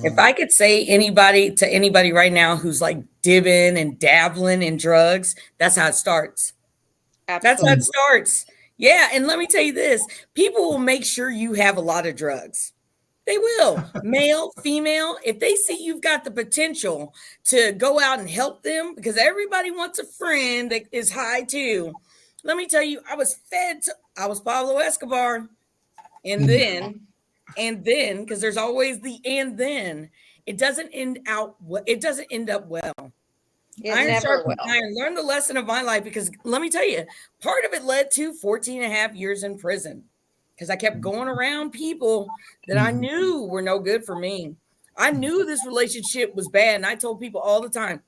Speaker 2: If I could say to anybody right now who's like dibbing and dabbling in drugs, that's how it starts.
Speaker 3: Absolutely.
Speaker 2: That's how it starts. Yeah. And let me tell you this, people will make sure you have a lot of drugs. They will. Male, female, if they see you've got the potential to go out and help them, because everybody wants a friend that is high too. Let me tell you, I was Pablo Escobar. And then, because there's always the and then, it doesn't end up well.
Speaker 3: It never will.
Speaker 2: I learned the lesson of my life, because let me tell you, part of it led to 14 and a half years in prison, because I kept going around people that I knew were no good for me. I knew this relationship was bad, and I told people all the time,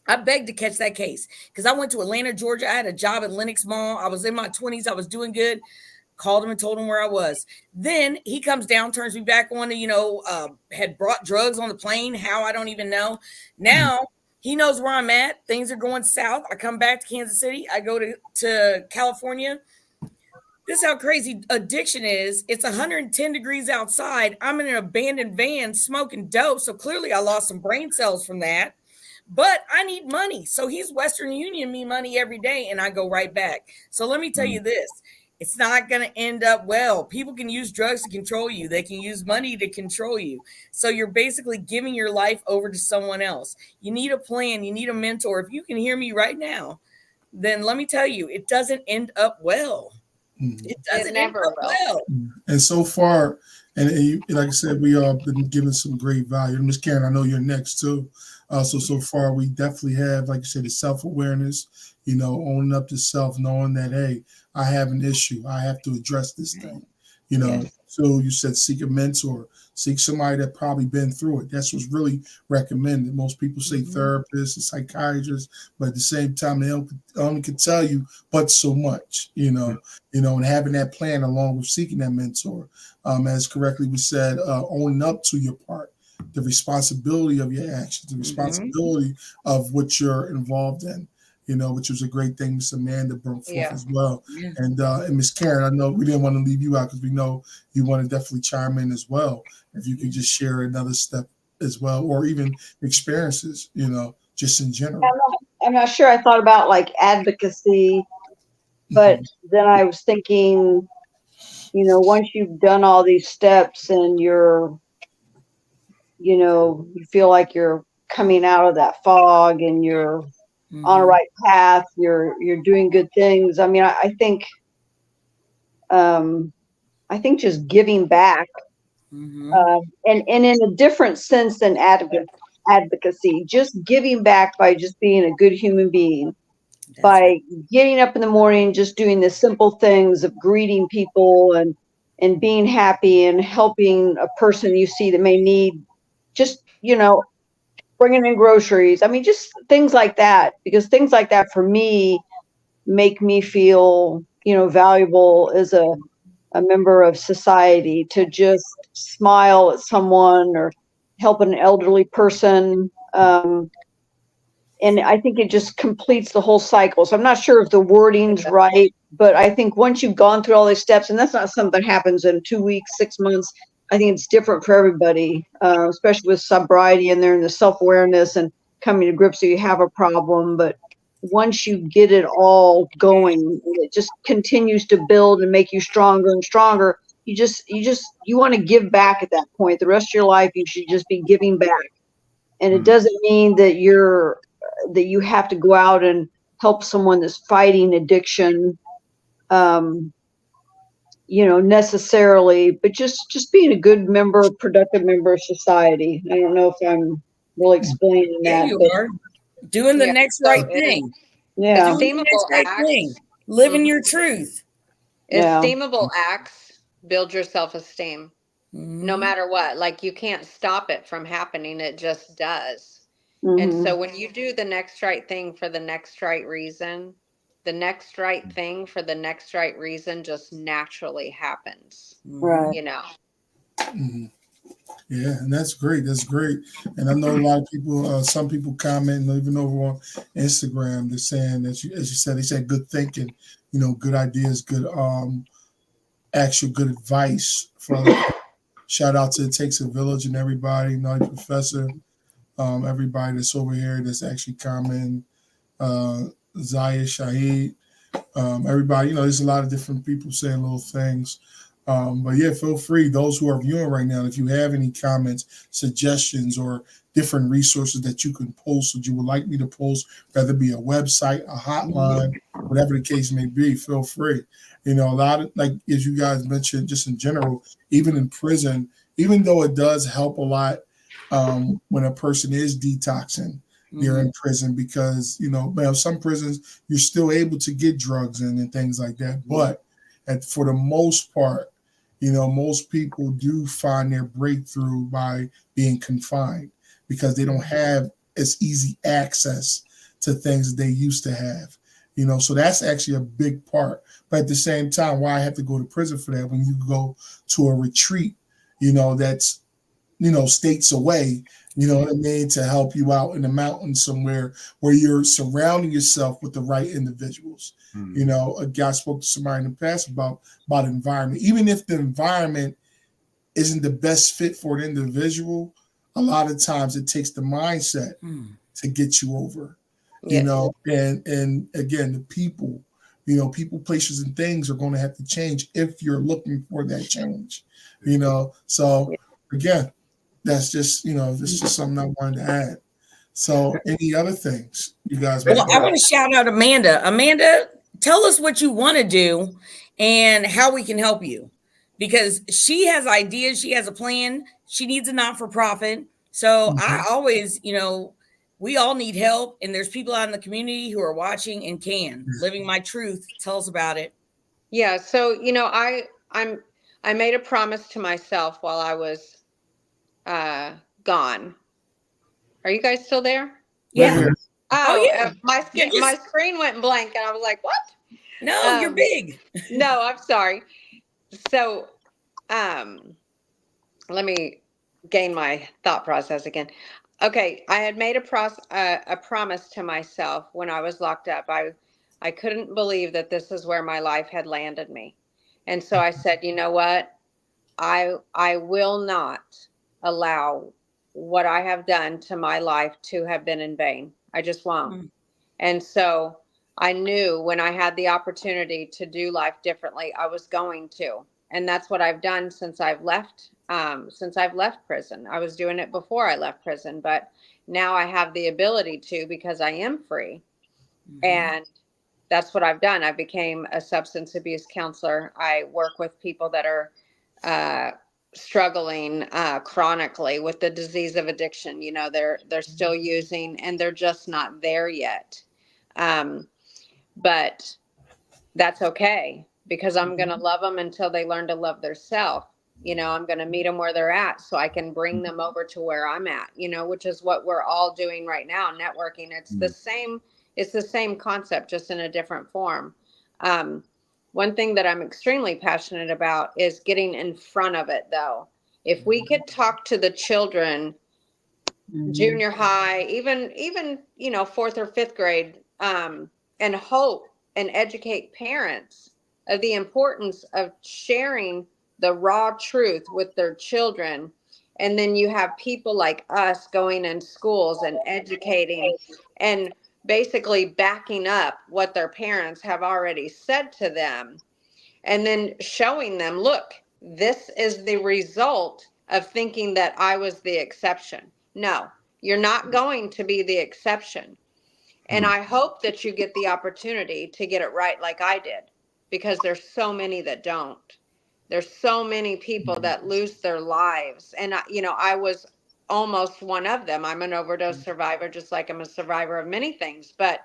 Speaker 2: I begged to catch that case, because I went to Atlanta, Georgia. I had a job at Lenox Mall. I was in my 20s. I was doing good. Called him and told him where I was. Then he comes down, turns me back on to, had brought drugs on the plane. How, I don't even know. Now he knows where I'm at. Things are going south. I come back to Kansas City. I go to California. This is how crazy addiction is. It's 110 degrees outside. I'm in an abandoned van smoking dope. So clearly I lost some brain cells from that. But I need money. So he's Western Union me money every day, and I go right back. So let me tell you this. It's not going to end up well. People can use drugs to control you. They can use money to control you. So you're basically giving your life over to someone else. You need a plan. You need a mentor. If you can hear me right now, then let me tell you, it doesn't end up well. It doesn't end up well.
Speaker 1: And so far, and like I said, we all been given some great value. Ms. Karen, I know you're next too. So far, we definitely have, like you said, the self-awareness, owning up to self, knowing that, hey, I have an issue. I have to address this thing,
Speaker 2: Yes.
Speaker 1: So you said seek a mentor, seek somebody that probably been through it. That's what's really recommended. Most people say therapists and psychiatrists, but at the same time, they only can tell you but so much, and having that plan along with seeking that mentor, as correctly was said, owning up to your part, the responsibility of your actions, the responsibility of what you're involved in, which was a great thing Miss Amanda brought forth as well. Yeah. And Miss Karen, I know we didn't want to leave you out, because we know you want to definitely chime in as well. If you could just share another step as well, or even experiences, just in general.
Speaker 4: I'm not sure. I thought about like advocacy, but then I was thinking, once you've done all these steps and you feel like you're coming out of that fog and you're on a right path, you're doing good things. I mean, I think just giving back And in a different sense than advocacy, just giving back by just being a good human being, by getting up in the morning, just doing the simple things of greeting people and being happy and helping a person you see that may need, just, bringing in groceries. I mean, just things like that, because things like that for me make me feel, valuable as a member of society, to just smile at someone or help an elderly person. And I think it just completes the whole cycle. So I'm not sure if the wording's right, but I think once you've gone through all these steps, and that's not something that happens in 2 weeks, 6 months, I think it's different for everybody, especially with sobriety and the self-awareness and coming to grips that you have a problem. But once you get it all going, it just continues to build and make you stronger and stronger. You want to give back at that point. The rest of your life, you should just be giving back. And it doesn't mean that you have to go out and help someone that's fighting addiction, necessarily, but just being a good member, productive member of society. I don't know if I'm really explaining
Speaker 2: There
Speaker 4: that.
Speaker 2: you are. Doing the next right thing.
Speaker 4: Yeah.
Speaker 2: Doing the next right thing. Living your truth.
Speaker 3: Esteemable acts build your self-esteem. No matter what. Like, you can't stop it from happening. It just does. And so when you do the next right thing for the next right reason, the next right thing for the next right reason just naturally happens.
Speaker 4: Right.
Speaker 1: Yeah, and that's great. That's great. And I know a lot of people, some people comment, and even over on Instagram, they're saying that, as you said, they said good thinking, good ideas, good actual good advice. Shout out to It Takes a Village and everybody, Naughty Professor, everybody that's over here that's actually commenting, Zaya Shahid, everybody, there's a lot of different people saying little things. But yeah, feel free, those who are viewing right now, if you have any comments, suggestions, or different resources that you can post that you would like me to post, whether it be a website, a hotline, whatever the case may be, feel free. A lot of, like, as you guys mentioned, just in general, even in prison, even though it does help a lot when a person is detoxing, you're in prison, because, some prisons, you're still able to get drugs in and things like that. But for the most part, most people do find their breakthrough by being confined, because they don't have as easy access to things that they used to have. So that's actually a big part. But at the same time, why I have to go to prison for that when you go to a retreat, that's, states away, what I mean, to help you out in the mountains somewhere where you're surrounding yourself with the right individuals. A guy spoke to somebody in the past about environment. Even if the environment isn't the best fit for an individual, a lot of times it takes the mindset to get you over. And again, the people, people, places, and things are going to have to change if you're looking for that change. So again, that's just, this is just something I wanted to add. So any other things you guys?
Speaker 2: Well, I want to shout out Amanda. Amanda, tell us what you want to do and how we can help you, because she has ideas. She has a plan. She needs a not-for-profit. So I always, we all need help, and there's people out in the community who are watching and can. Living My Truth. Tell us about it.
Speaker 3: Yeah. So, I made a promise to myself while I was gone. Are you guys still there?
Speaker 2: Yeah.
Speaker 3: Yeah. My screen went blank, and I was like, "What?"
Speaker 2: No, you're big.
Speaker 3: No, I'm sorry. So, let me gain my thought process again. Okay, I had made a promise to myself when I was locked up. I couldn't believe that this is where my life had landed me, and so I said, "You know what? I will not allow what I have done to my life to have been in vain. I just won't." And so I knew when I had the opportunity to do life differently, I was going to. And that's what I've done since I've left prison. I was doing it before I left prison, but now I have the ability to, because I am free. And that's what I've done. I became a substance abuse counselor. I work with people that are struggling chronically with the disease of addiction. You know, they're still using, and they're just not there yet. But that's okay, because I'm going to love them until they learn to love themselves. You know, I'm going to meet them where they're at so I can bring them over to where I'm at, you know, which is what we're all doing right now, networking. It's the same concept, just in a different form. One thing that I'm extremely passionate about is getting in front of it, though. If we could talk to the children, junior high, even, you know, 4th or 5th grade, and hope and educate parents of the importance of sharing the raw truth with their children. And then you have people like us going in schools and educating and basically backing up what their parents have already said to them, and then showing them, look, this is the result of thinking that I was the exception. No, you're not going to be the exception. And I hope that you get the opportunity to get it right like I did, because there's so many that don't. There's so many people that lose their lives. And, you know, I was almost one of them. I'm an overdose survivor, just like I'm a survivor of many things. But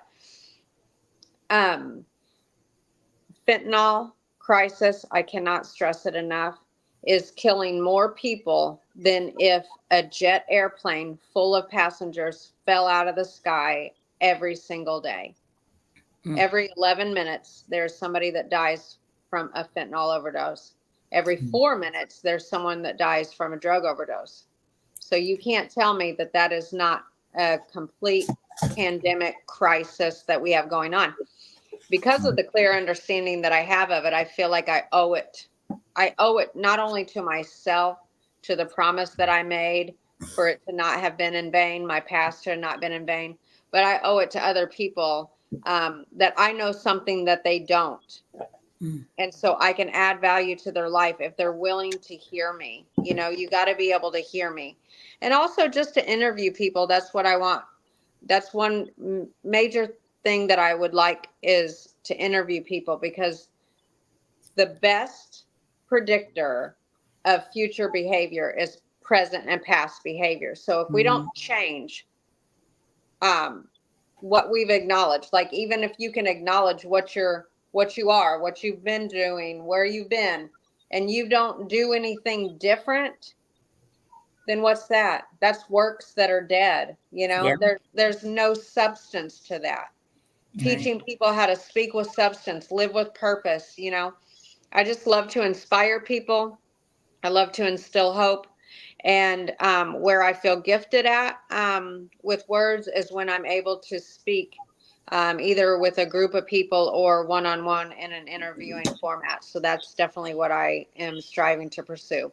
Speaker 3: fentanyl crisis, I cannot stress it enough, is killing more people than if a jet airplane full of passengers fell out of the sky every single day. Every 11 minutes, there's somebody that dies from a fentanyl overdose. Every 4 minutes, there's someone that dies from a drug overdose. So you can't tell me that that is not a complete pandemic crisis that we have going on. Because of the clear understanding that I have of it, I feel like I owe it. I owe it not only to myself, to the promise that I made for it to not have been in vain, my past to have not been in vain, but I owe it to other people that I know something that they don't. And so I can add value to their life if they're willing to hear me. You know, you got to be able to hear me. And also just to interview people. That's what I want. That's one major thing that I would like, is to interview people, because the best predictor of future behavior is present and past behavior. So if we don't change what we've acknowledged, like even if you can acknowledge what you are, what you've been doing, where you've been, and you don't do anything different, then what's that? That's works that are dead. You know, there's no substance to that. Teaching people how to speak with substance, live with purpose. You know, I just love to inspire people. I love to instill hope. And where I feel gifted at with words is when I'm able to speak either with a group of people or one-on-one in an interviewing format. So that's definitely what I am striving to pursue.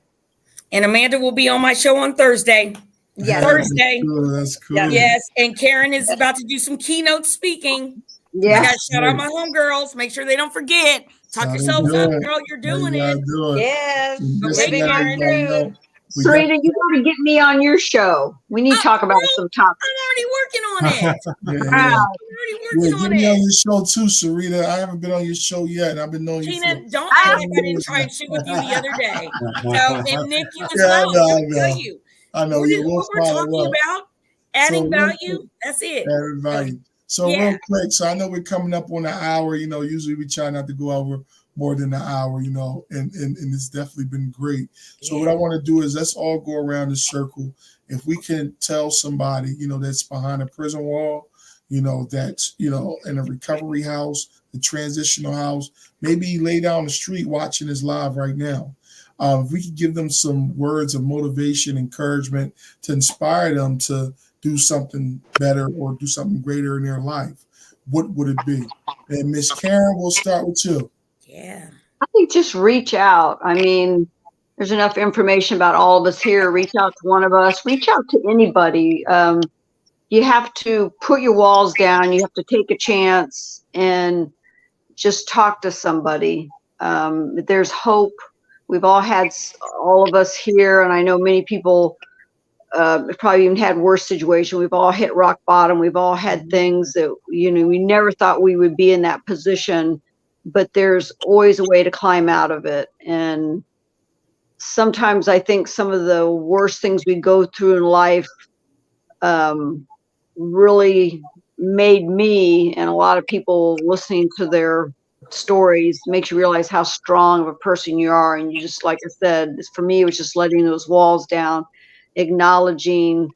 Speaker 2: And Amanda will be on my show on Thursday.
Speaker 3: Yes.
Speaker 2: Thursday.
Speaker 1: That's cool.
Speaker 2: Yes. And Karen is about to do some keynote speaking.
Speaker 4: Yeah.
Speaker 2: I got to shout out my homegirls. Make sure they don't forget. Talk yourself up, girl. You're doing it.
Speaker 3: Yes.
Speaker 2: Okay, Karen.
Speaker 4: Sarita, you got to get me on your show. We need to talk about some topics.
Speaker 2: I'm already working on it.
Speaker 1: Get me on your show too, Sarita. I haven't been on your show yet. I've been knowing you.
Speaker 2: Tina, don't ask if I didn't try and shoot with you the other day. So, and Nick, you as well. I'll tell you.
Speaker 1: I know.
Speaker 2: What we're talking about, adding value, that's it.
Speaker 1: Adding value. So real quick, so I know we're coming up on an hour. You know, usually we try not to go over more than an hour, you know, and it's definitely been great. So what I want to do is let's all go around the circle. If we can tell somebody, you know, that's behind a prison wall, you know, that's, you know, in a recovery house, the transitional house, maybe lay down the street watching this live right now. If we could give them some words of motivation, encouragement to inspire them to do something better or do something greater in their life, what would it be? And Miss Karen, we'll start with you.
Speaker 2: Yeah.
Speaker 4: I think just reach out. I mean, there's enough information about all of us here. Reach out to one of us. Reach out to anybody. You have to put your walls down. You have to take a chance and just talk to somebody. There's hope. We've all had, all of us here, and I know many people probably even had worse situations. We've all hit rock bottom. We've all had things that, you know, we never thought we would be in that position, but there's always a way to climb out of it. And sometimes I think some of the worst things we go through in life really made me and a lot of people listening to their stories makes you realize how strong of a person you are. And you just, like I said, for me, it was just letting those walls down, acknowledging,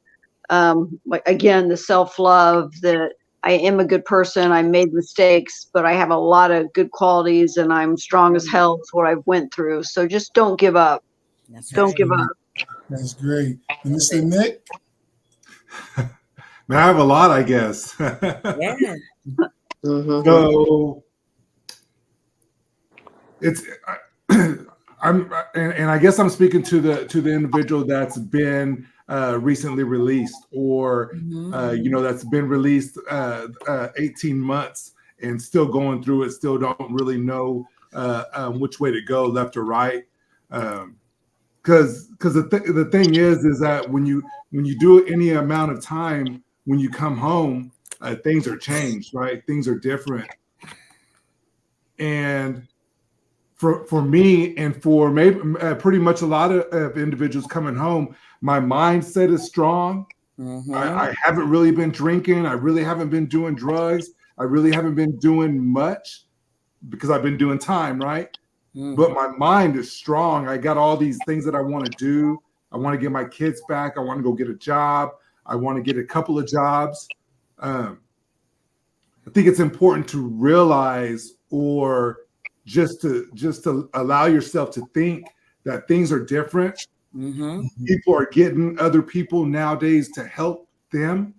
Speaker 4: like again, the self-love that I am a good person. I made mistakes, but I have a lot of good qualities and I'm strong as hell for what I've went through. So just don't give up. Don't give up.
Speaker 1: That's great. And Mr. Nick?
Speaker 5: Man, I have a lot, I guess.
Speaker 2: Yeah.
Speaker 5: So it's and I guess I'm speaking to the individual that's been recently released, or that's been released 18 months and still going through it, still don't really know which way to go, left or right. Because the thing is that when you do any amount of time, when you come home, things are changed, right? Things are different. And for me and for maybe pretty much a lot of individuals coming home, my mindset is strong. I haven't really been drinking. I really haven't been doing drugs. I really haven't been doing much because I've been doing time, right? But my mind is strong. I got all these things that I want to do. I want to get my kids back. I want to go get a job. I want to get a couple of jobs. I think it's important to realize, or just to allow yourself to think that things are different. People are getting other people nowadays to help them,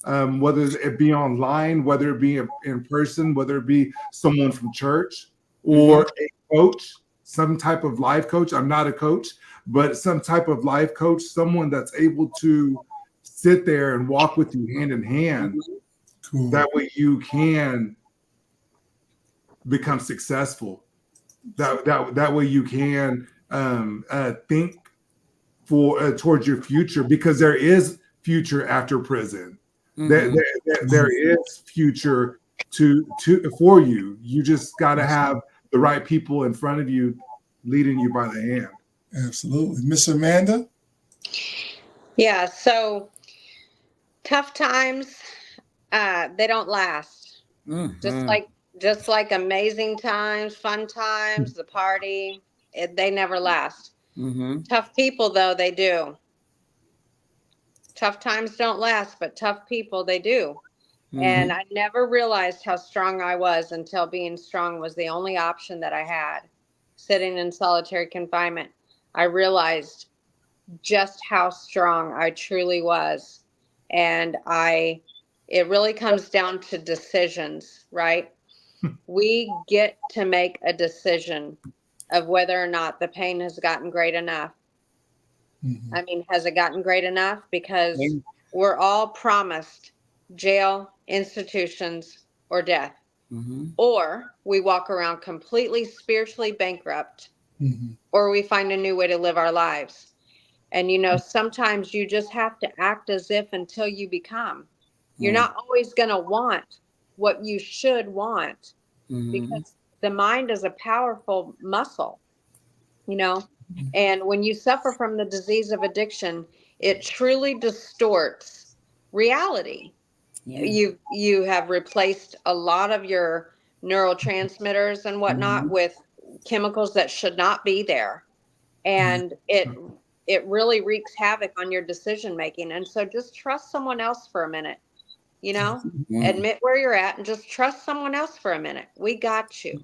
Speaker 5: whether it be online, whether it be in person, whether it be someone from church or a coach, some type of life coach. I'm not a coach, but some type of life coach, someone that's able to sit there and walk with you hand in hand. Cool. That way you can become successful. That way you can think towards your future, because there is future after prison. There is future for you. You just got to have the right people in front of you leading you by the hand.
Speaker 1: Absolutely. Miss Amanda?
Speaker 3: Yeah, so tough times, they don't last. Just like amazing times, fun times, the party, they never last. Tough people, though, they do. Tough times don't last, but tough people, they do. And I never realized how strong I was until being strong was the only option that I had. Sitting in solitary confinement, I realized just how strong I truly was. And it really comes down to decisions, right? We get to make a decision of whether or not the pain has gotten great enough. I mean, has it gotten great enough? Because we're all promised jail, institutions, or death. Or we walk around completely spiritually bankrupt, or we find a new way to live our lives. And, sometimes you just have to act as if until you become. You're not always going to want what you should want, because the mind is a powerful muscle, and when you suffer from the disease of addiction, it truly distorts reality. You have replaced a lot of your neurotransmitters and whatnot with chemicals that should not be there. And it really wreaks havoc on your decision making. And so just trust someone else for a minute, admit where you're at and just trust someone else for a minute. We got you.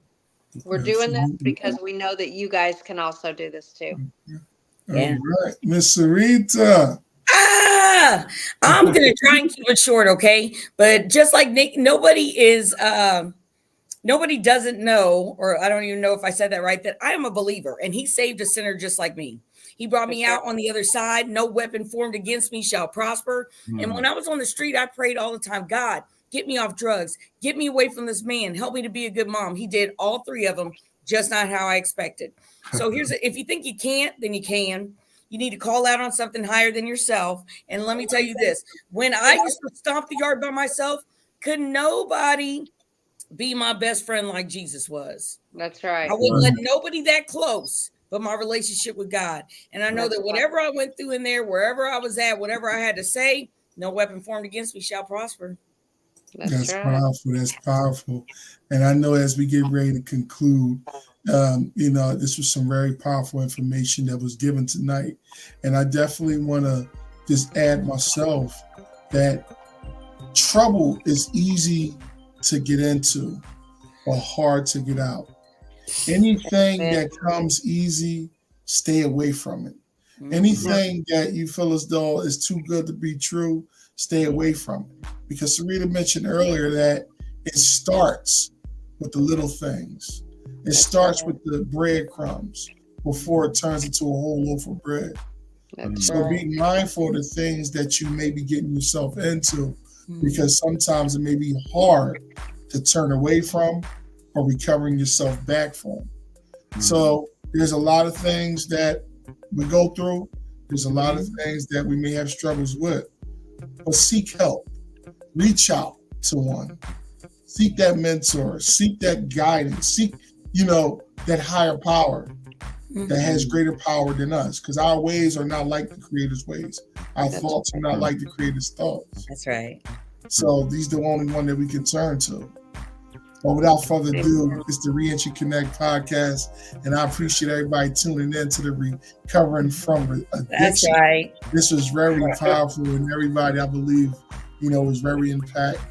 Speaker 3: We're doing this because we know that you guys can also do this too.
Speaker 1: All right, Miss Sarita.
Speaker 2: I'm going to try and keep it short, okay? But just like Nick, nobody doesn't know, or I don't even know if I said that right, that I am a believer, and he saved a sinner just like me. He brought me out on the other side. No weapon formed against me shall prosper. And when I was on the street, I prayed all the time, God, get me off drugs. Get me away from this man. Help me to be a good mom. He did all three of them, just not how I expected. So if you think you can't, then you can. You need to call out on something higher than yourself. And let me tell you this, when I used to stomp the yard by myself, could nobody be my best friend like Jesus was.
Speaker 3: That's right.
Speaker 2: I wouldn't let nobody that close. but my relationship with God. And I know
Speaker 3: That's
Speaker 2: that whatever I went through in there, wherever I was at, whatever I had to say, no weapon formed against me shall prosper.
Speaker 3: That's right.
Speaker 1: Powerful. That's powerful. And I know as we get ready to conclude, this was some very powerful information that was given tonight. And I definitely want to just add myself that trouble is easy to get into or hard to get out. Anything that comes easy, stay away from it. Anything that you feel as though is too good to be true, stay away from it. Because Sarita mentioned earlier that it starts with the little things. It starts with the breadcrumbs before it turns into a whole loaf of bread. So be mindful of the things that you may be getting yourself into, because sometimes it may be hard to turn away from or recovering yourself back from. So there's a lot of things that we go through. There's a lot of things that we may have struggles with, but seek help. Reach out to one. Seek that mentor. Seek that guidance. Seek, that higher power that has greater power than us, because our ways are not like the Creator's ways. Our thoughts are not like the Creator's thoughts.
Speaker 2: That's right.
Speaker 1: So these are the only one that we can turn to. But without further ado, it's the Reentry Connect podcast, and I appreciate everybody tuning in to the Recovering from Addiction.
Speaker 2: That's right.
Speaker 1: This was very powerful, and everybody, I believe, was very impacted,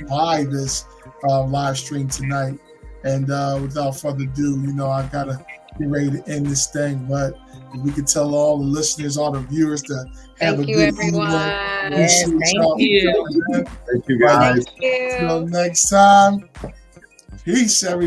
Speaker 1: by this live stream tonight. And without further ado, I gotta get ready to end this thing. But if we could tell all the listeners, all the viewers to have
Speaker 3: Thank
Speaker 1: a
Speaker 3: you,
Speaker 1: good
Speaker 3: everyone.
Speaker 2: Yes, thank you.
Speaker 5: Thank you, guys.
Speaker 3: Thank you.
Speaker 1: Until next time, peace, everybody.